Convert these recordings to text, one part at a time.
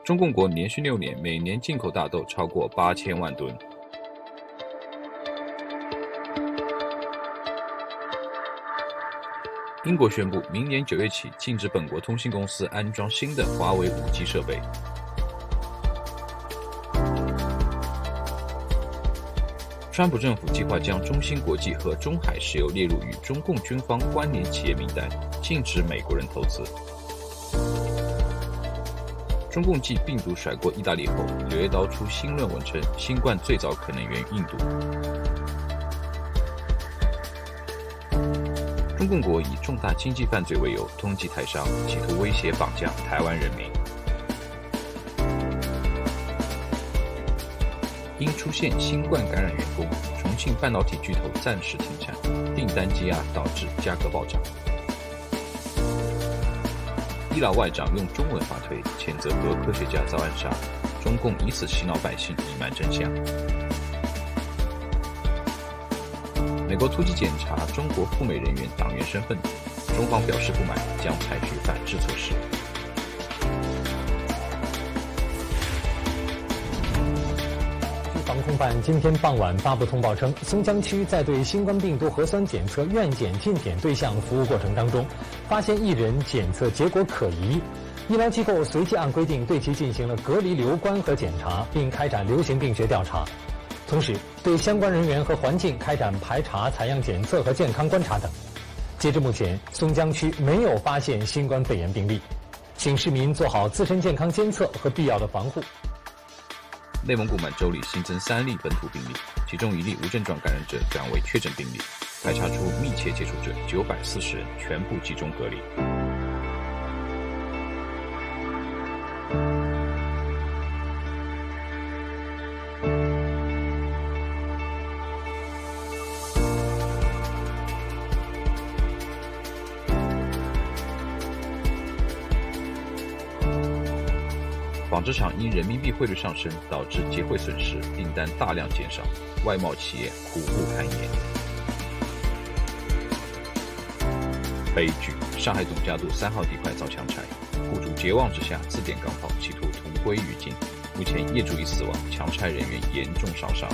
中共国连续6年每年进口大豆超过8000万吨。英国宣布，明年9月起禁止本国通信公司安装新的华为5G 设备。川普政府计划将中芯国际和中海石油列入与中共军方关联企业名单，禁止美国人投资。中共继病毒甩过意大利后，掠刀出新论文称，新冠最早可能源于印度。中共国以重大经济犯罪为由通缉台商，企图威胁绑架台湾人民。因出现新冠感染员工，重庆半导体巨头暂时停产，订单积压导致价格暴涨。伊朗外长用中文发推，谴责核科学家遭暗杀，中共以此洗脑百姓隐瞒真相。美国突击检查中国赴美人员党员身份，中方表示不满，将采取反制措施。防控办今天傍晚发布通报称，松江区在对新冠病毒核酸检测愿检进检对象服务过程当中，发现1人检测结果可疑，医疗机构随即按规定对其进行了隔离留观和检查，并开展流行病学调查。同时，对相关人员和环境开展排查、采样检测和健康观察等。截至目前，松江区没有发现新冠肺炎病例，请市民做好自身健康监测和必要的防护。内蒙古满洲里新增3例本土病例，其中1例无症状感染者转为确诊病例，排查出密切接触者940人，全部集中隔离。纺织厂因人民币汇率上升导致结汇损失，订单大量减少，外贸企业苦不堪言。悲剧：上海董家渡3号地块遭强拆，户主绝望之下自点钢炮，企图同归于尽。目前业主已死亡，强拆人员严重烧伤。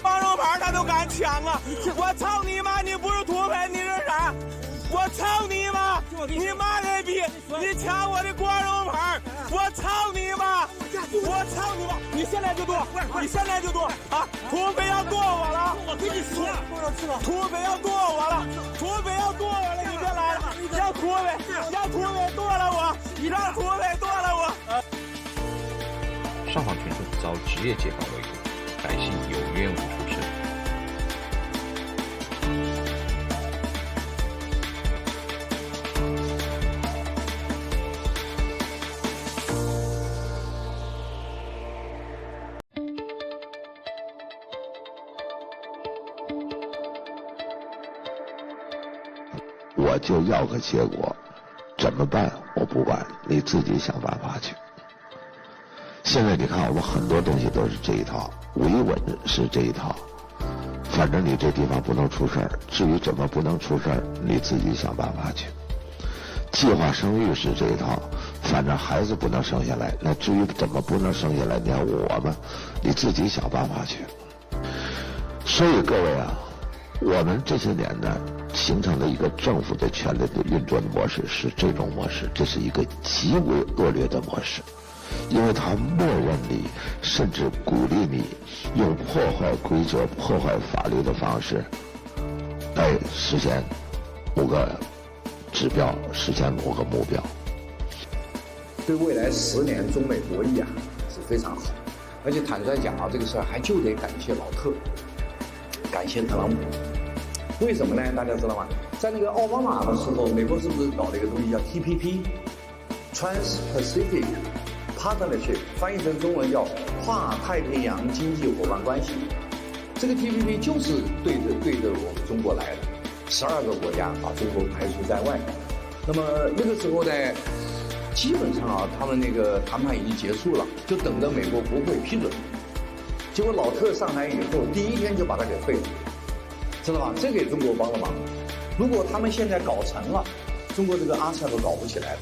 光荣牌他都敢抢啊！我操你妈！你不是土匪，你是啥？我操你妈！你妈的逼！你抢我的光荣牌！我操你妈！我操你妈！你现在就剁！你现在就剁！啊！土匪要剁我了！我跟你说，土匪要剁我了！土匪要剁我了！你别来了！让土匪剁了我！让土匪剁了我！上访群众遭职业解放围堵，百姓有冤无处申。我就要个结果，怎么办？我不管，你自己想办法去。现在你看，我们很多东西都是这一套，维稳是这一套，反正你这地方不能出事儿，至于怎么不能出事儿，你自己想办法去。计划生育是这一套，反正孩子不能生下来，那至于怎么不能生下来，你看我们，你自己想办法去。所以各位啊，我们这些年呢，形成了一个政府的权力的运作的模式是这种模式，这是一个极为恶劣的模式，因为它默认你，甚至鼓励你用破坏规则、破坏法律的方式来实现某个指标，实现某个目标。对未来10年中美博弈啊是非常好，而且坦率讲啊，这个事儿还就得感谢老特，感谢特朗普。为什么呢？大家知道吗？在那个奥巴马的时候，美国是不是搞了一个东西叫 TPP，Trans-Pacific Partnership， 翻译成中文叫跨太平洋经济伙伴关系。这个 TPP 就是对着我们中国来的，12个国家把中国排除在外。那么那个时候呢，基本上啊，他们那个谈判已经结束了，就等着美国国会批准。结果老特上台以后，第1天就把它给废了。知道吧？这给中国帮了忙。如果他们现在搞成了，中国这个RCEP搞不起来了。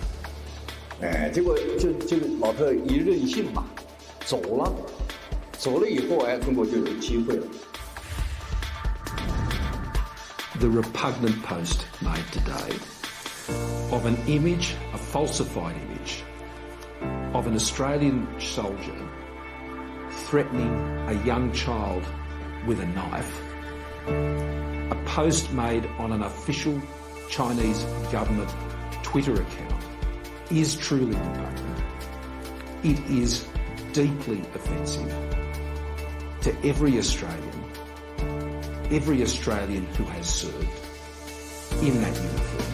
结果就老特一任性嘛，走了以后，中国就有机会了。The repugnant post made today of an image, a falsified image, of an Australian soldier threatening a young child with a knife, a post made on an official Chinese government Twitter account, is truly repugnant. It is deeply offensive to every Australian who has served in that uniform,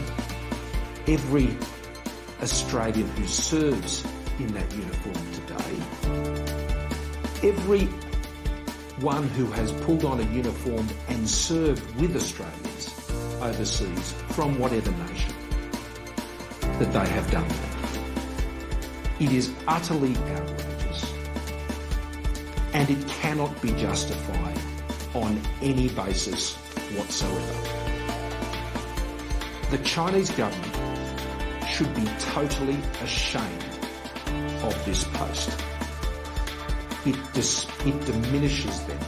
every Australian who serves in that uniform today, every one who has pulled on a uniform and served with Australians overseas from whatever nation, that they have done that. It is utterly outrageous, and it cannot be justified on any basis whatsoever. The Chinese government should be totally ashamed of this post. It diminishes them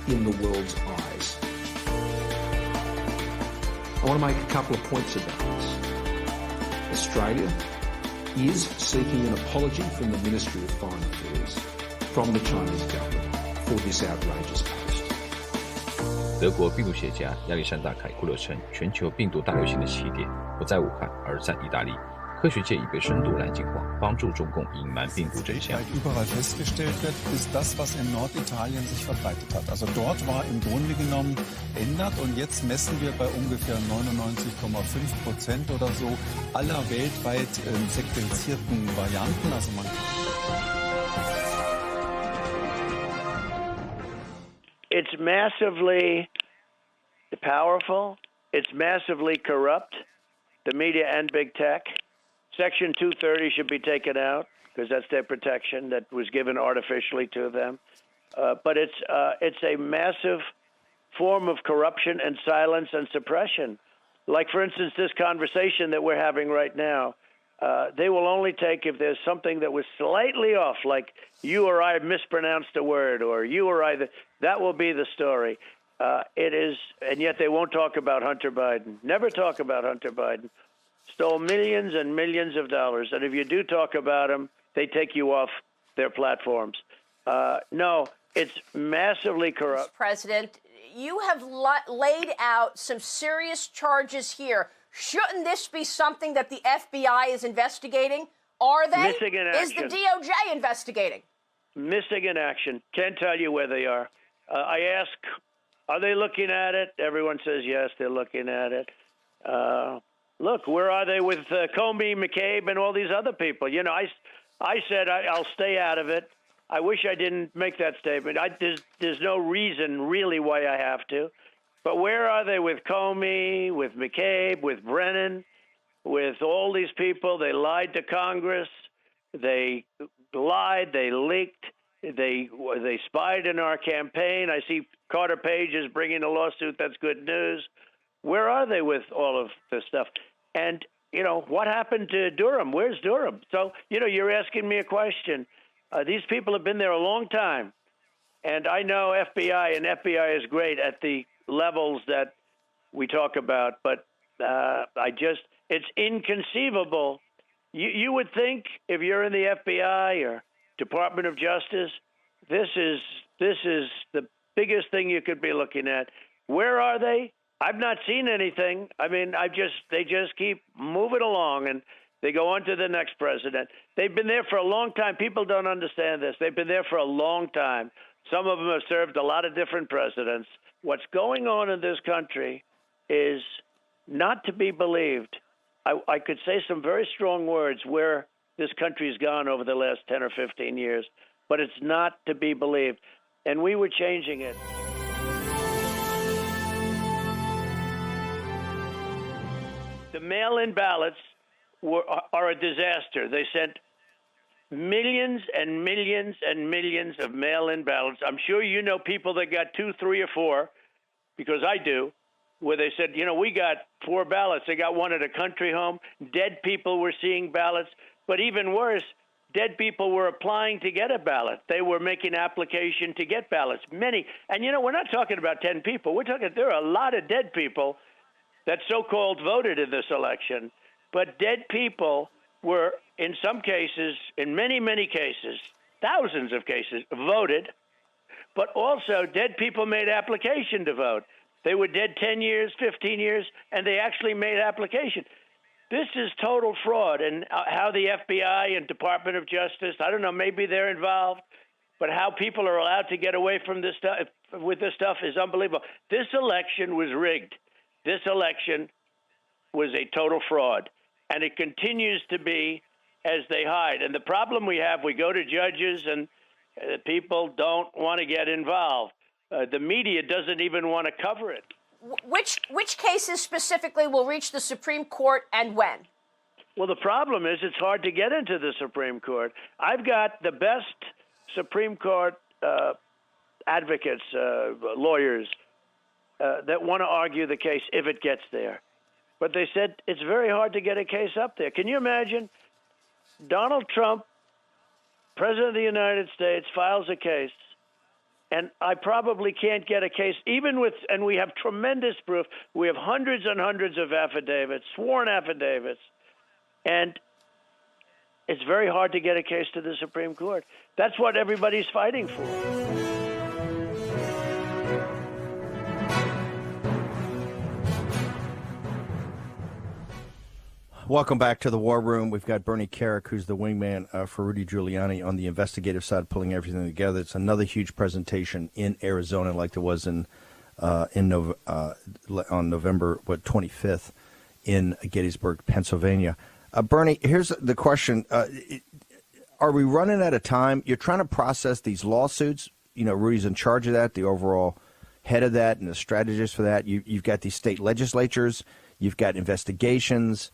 in the world's eyes. I want to make a couple of points about this. Australia is seeking an apology from the Ministry of Foreign Affairs from the Chinese government for this outrageous post. 德国病毒学家亚历山大·凯库勒称，全球病毒大流行的起点不在武汉，而在意大利。科学界已被深度蓝鲸化，帮助中共隐瞒病毒真相。 Überall festgestellt wird, ist das, was in Norditalien sich verbreitet hat. Also dort war im Grunde genommen ändert und jetzt messen wir bei ungefähr 99,5% oder so aller weltweit sequenzierten Varianten. Also man It's massively powerful. It's massively corrupt, the media and big tech. Section 230 should be taken out because that's their protection that was given artificially to them. But it's a massive form of corruption and silence and suppression. Like, for instance, this conversation that we're having right now, they will only take if there's something that was slightly off, like you or I mispronounced a word, or you or I, that will be the story. It is, and yet they won't talk about Hunter Biden. Never talk about Hunter Biden. Stole millions and millions of dollars. And if you do talk about him, they take you off their platforms. No, it's massively corrupt. President, you have laid out some serious charges here. Shouldn't this be something that the FBI is investigating? Are they? Missing in action. Is the DOJ investigating? Missing in action. Can't tell you where they are. I ask, are they looking at it? Everyone says yes, they're looking at it. Look, where are they with Comey, McCabe, and all these other people? You know, I said I'll stay out of it. I wish I didn't make that statement. There's no reason really why I have to. But where are they with Comey, with McCabe, with Brennan, with all these people? They lied to Congress. They lied. They leaked. They spied in our campaign. I see Carter Page is bringing a lawsuit. That's good news. Where are they with all of this stuff? And, you know, what happened to Durham? Where's Durham? So, you know, you're asking me a question. These people have been there a long time. And I know FBI, and FBI is great at the levels that we talk about. But it's inconceivable. You would think if you're in the FBI or Department of Justice, this is the biggest thing you could be looking at. Where are they? I've not seen anything. I mean, they just keep moving along, and they go on to the next president. They've been there for a long time. People don't understand this. They've been there for a long time. Some of them have served a lot of different presidents. What's going on in this country is not to be believed. I could say some very strong words where this country's gone over the last 10 or 15 years, but it's not to be believed. And we were changing it. The mail-in ballots are a disaster. They sent millions and millions and millions of mail-in ballots. I'm sure you know people that got 2, 3, or 4, because I do, where they said, you know, we got 4 ballots. They got one at a country home. Dead people were seeing ballots. But even worse, dead people were applying to get a ballot. They were making application to get ballots. Many. And, we're not talking about 10 people. We're talking there are a lot of dead people that so-called voted in this election. But dead people were, in some cases, in many, many cases, thousands of cases, voted. But also dead people made application to vote. They were dead 10 years, 15 years, and they actually made application. This is total fraud, and how the FBI and Department of Justice, I don't know, maybe they're involved, but how people are allowed to get away from this stuff with this stuff is unbelievable. This election was rigged. This election was a total fraud, and it continues to be as they hide. And the problem we have, we go to judges, and people don't want to get involved. The media doesn't even want to cover it. Which cases specifically will reach the Supreme Court and when? Well, the problem is it's hard to get into the Supreme Court. I've got the best Supreme Court advocates, lawyers, that want to argue the case if it gets there. But they said it's very hard to get a case up there. Can you imagine Donald Trump, President of the United States, files a case, and I probably can't get a case, even with, and we have tremendous proof. We have hundreds and hundreds of affidavits, sworn affidavits, and it's very hard to get a case to the Supreme Court. That's what everybody's fighting for. Welcome back to the War Room. We've got Bernie Kerik, who's the wingman for Rudy Giuliani on the investigative side, pulling everything together. It's another huge presentation in Arizona, like there was on November 25th in Gettysburg, Pennsylvania. Bernie, here's the question: are we running out of time? You're trying to process these lawsuits. Rudy's in charge of that, the overall head of that, and the strategist for that. You've got these state legislatures. You've got investigations.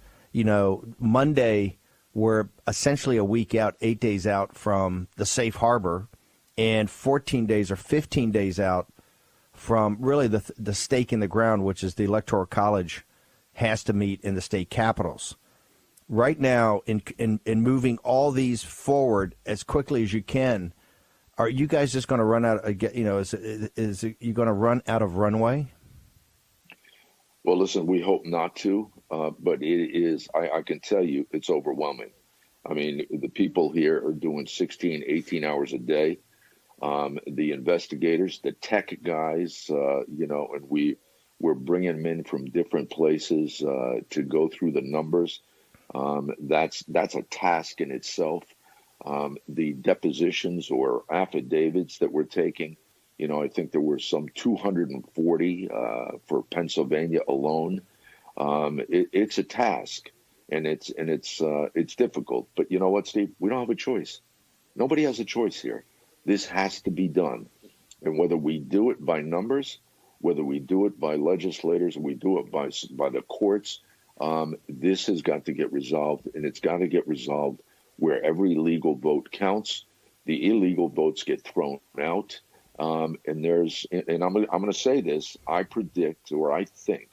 Monday, we're essentially a week out, 8 days out from the safe harbor, and 14 days or 15 days out from really the stake in the ground, which is the Electoral College has to meet in the state capitals. Right now, in moving all these forward as quickly as you can, are you guys just going to run out? Is you going to run out of runway? Well, listen, we hope not to, but it is, I can tell you, it's overwhelming. I mean, the people here are doing 16, 18 hours a day. The investigators, the tech guys, and we're bringing them in from different places to go through the numbers. That's a task in itself. The depositions or affidavits that we're taking, I think there were some 240 for Pennsylvania alone. It's a task, and it's difficult. But you know what, Steve? We don't have a choice. Nobody has a choice here. This has to be done, and whether we do it by numbers, whether we do it by legislators, or we do it by the courts, this has got to get resolved, and it's got to get resolved where every legal vote counts. The illegal votes get thrown out. And I'm going to say this, I predict, or I think,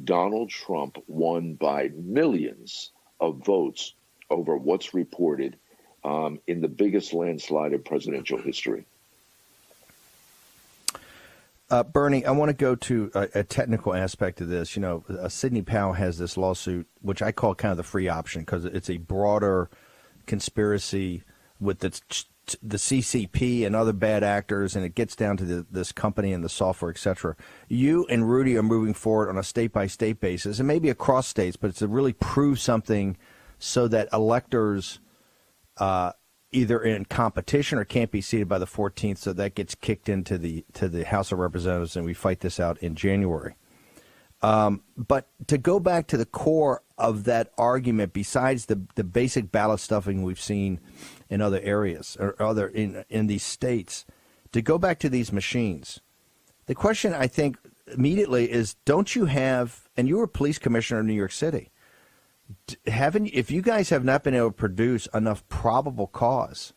Donald Trump won by millions of votes over what's reported in the biggest landslide in presidential history. Bernie, I want to go to a technical aspect of this. Sidney Powell has this lawsuit, which I call kind of the free option, because it's a broader conspiracy with the CCP and other bad actors, and it gets down to this company and the software, et cetera. You and Rudy are moving forward on a state-by-state basis, and maybe across states, but it's to really prove something so that electors either in competition or can't be seated by the 14th, so that gets kicked into the House of Representatives, and we fight this out in January. But to go back to the core of that argument, besides the basic ballot stuffing we've seen in other areas or in these states, to go back to these machines, the question I think immediately is, don't you have, and you were police commissioner in New York City, if you guys have not been able to produce enough probable cause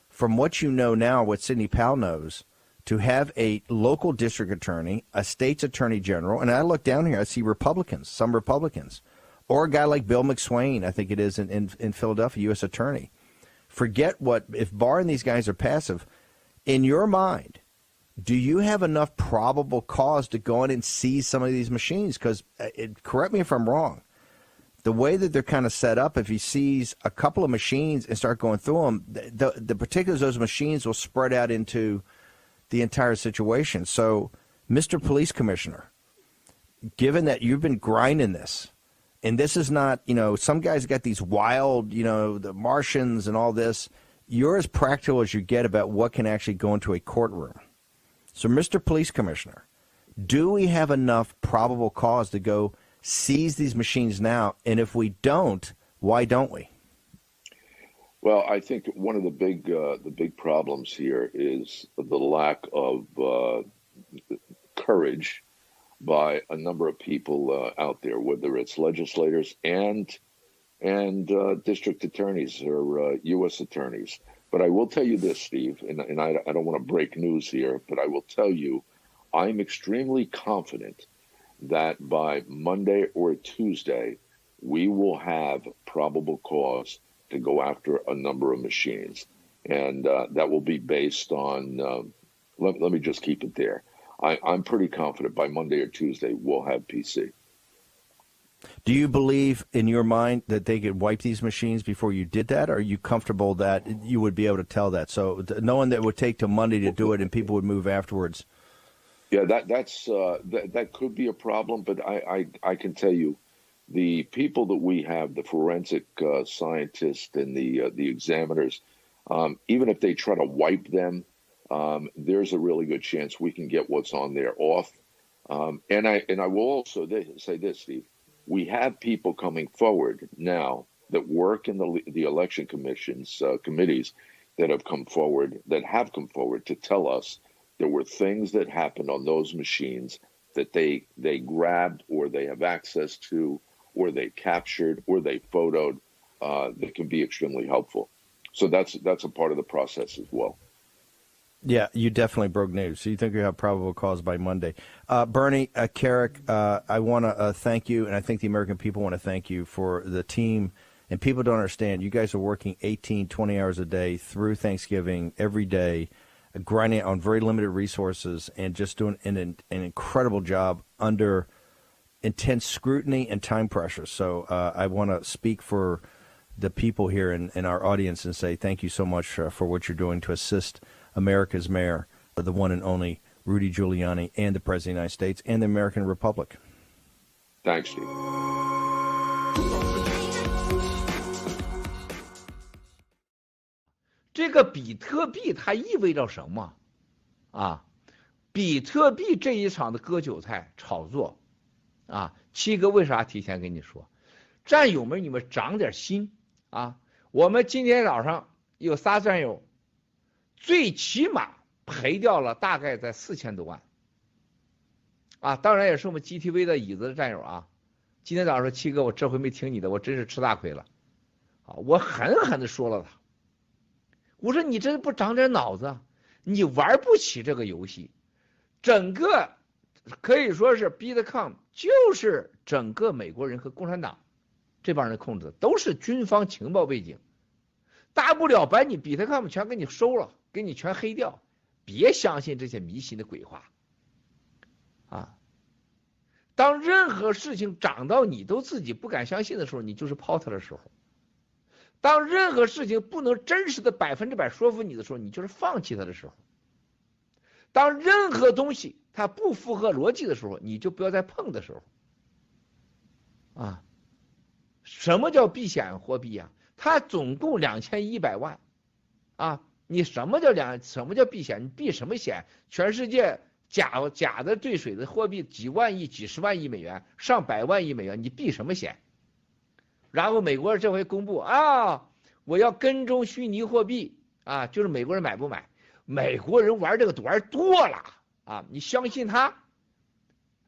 from what you know now, what Sidney Powell knows, to have a local district attorney, a state's attorney general, and I look down here, I see Republicans, some Republicans, or a guy like Bill McSwain, I think it is in Philadelphia, U.S. Attorney. Forget if Barr and these guys are passive. In your mind, do you have enough probable cause to go in and seize some of these machines? Because, correct me if I'm wrong, the way that they're kind of set up, if he sees a couple of machines and start going through them, the particulars of those machines will spread out into the entire situation. So, Mr. Police Commissioner, given that you've been grinding this, and this is not, some guys got these wild, the Martians and all this, you're as practical as you get about what can actually go into a courtroom. So, Mr. Police Commissioner, do we have enough probable cause to go seize these machines now? And if we don't, why don't we? Well, I think one of the big problems here is the lack of courage by a number of people out there, whether it's legislators and district attorneys or U.S. attorneys. But I will tell you this, Steve, and I don't want to break news here, but I will tell you, I'm extremely confident that by Monday or Tuesday, we will have probable cause to go after a number of machines. And that will be based on, let me just keep it there. I'm pretty confident by Monday or Tuesday, we'll have PC. Do you believe in your mind that they could wipe these machines before you did that? Or are you comfortable that you would be able to tell that? So knowing that it would take till Monday to do it and people would move afterwards. Yeah, that could be a problem, but I can tell you, the people that we have, the forensic scientists and the examiners, even if they try to wipe them, there's a really good chance we can get what's on there off. And I will also say this, Steve, we have people coming forward now that work in the election commissions committees that have come forward to tell us there were things that happened on those machines that they grabbed or they have access to or they captured or they photoed that can be extremely helpful. So that's a part of the process as well. Yeah, you definitely broke news. So you think you have probable cause by Monday. Bernie, Carrick, I want to thank you, and I think the American people want to thank you for the team. And people don't understand, you guys are working 18, 20 hours a day through Thanksgiving every day, grinding on very limited resources and just doing an incredible job under intense scrutiny and time pressure. So I want to speak for the people here in our audience and say thank you so much for what you're doing to assist America's mayor, the one and only Rudy Giuliani, and the President of the United States and the American Republic. Thanks, Steve. 这个比特币它意味着什么？啊，比特币这一场的割韭菜炒作，啊，七哥为啥提前跟你说？战友们，你们长点心啊！我们今天早上有仨战友，最起码赔掉了大概在4000多万，啊，当然也是我们 GTV 的椅子的战友啊。今天早上说七哥，我这回没听你的，我真是吃大亏了，啊，我狠狠的说了他。 我说你这不长点脑子，你玩不起这个游戏。整个可以说是 Bitcoin 就是整个美国人和共产党这帮人控制的，都是军方情报背景。大不了把你 Bitcoin 全给你收了，给你全黑掉。别相信这些迷信的鬼话。啊，当任何事情涨到你都自己不敢相信的时候，你就是抛它的时候。 当任何事情不能真实的100%说服你的时候，你就是放弃它的时候。当任何东西它不符合逻辑的时候，你就不要再碰的时候。啊，什么叫避险货币啊？它总共2100万，啊，你什么叫避险？你避什么险？全世界假的兑水的货币几万亿、几十万亿美元、上百万亿美元，你避什么险？ 然后美国人这回公布啊，我要跟踪虚拟货币啊，就是美国人买不买？美国人玩这个玩多了啊，你相信他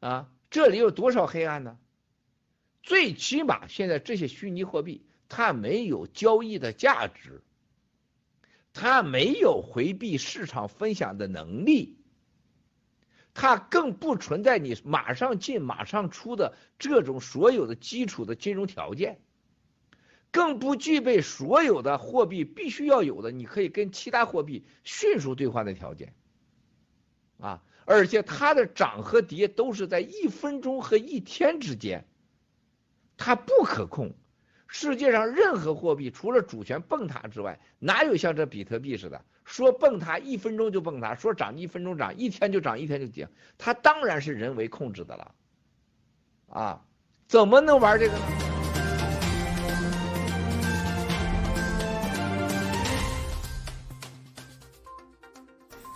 啊？这里有多少黑暗呢？最起码现在这些虚拟货币它没有交易的价值，它没有回避市场分享的能力，它更不存在你马上进马上出的这种所有的基础的金融条件，更不具备所有的货币必须要有的你可以跟其他货币迅速兑换的条件啊，而且它的涨和跌都是在1分钟和1天之间，它不可控。世界上任何货币除了主权崩塌之外，哪有像这比特币似的说崩塌1分钟就崩塌，说涨1分钟涨，1天就涨1天就跌，它当然是人为控制的了啊，怎么能玩这个呢？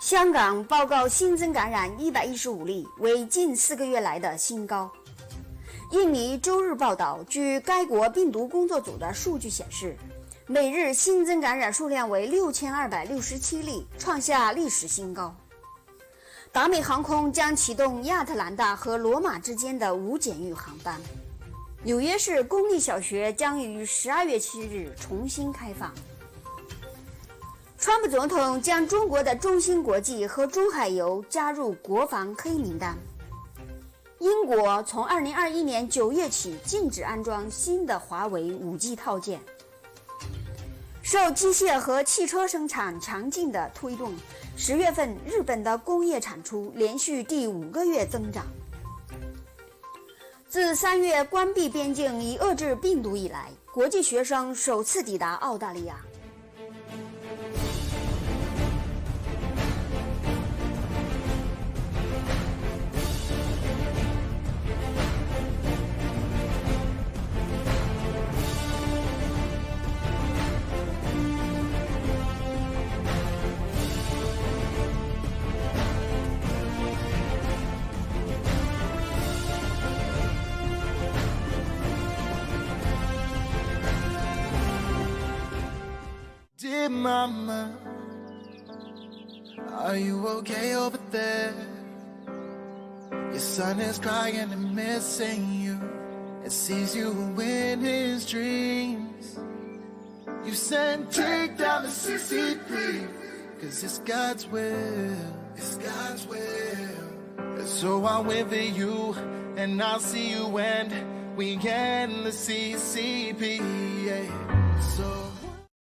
香港报告新增感染115例，为近4个月来的新高。印尼周日报道，据该国病毒工作组的数据显示，每日新增感染数量为6267例，创下历史新高。达美航空将启动亚特兰大和罗马之间的无检疫航班。纽约市公立小学将于12月7日重新开放。川普总统将中国的中芯国际和中海油加入国防黑名单。英国从2021年9月起禁止安装新的华为 5G 套件。受机械和汽车生产强劲的推动，10月份日本的工业产出连续第5个月增长。自3月关闭边境以遏制病毒以来，国际学生首次抵达澳大利亚。Dear mama, are you okay over there? Your son is crying and missing you, and sees you in his dreams. You sent take down the CCP, cause it's God's will, it's God's will. And so I'll wait for you, and I'll see you when we end the CCP, yeah.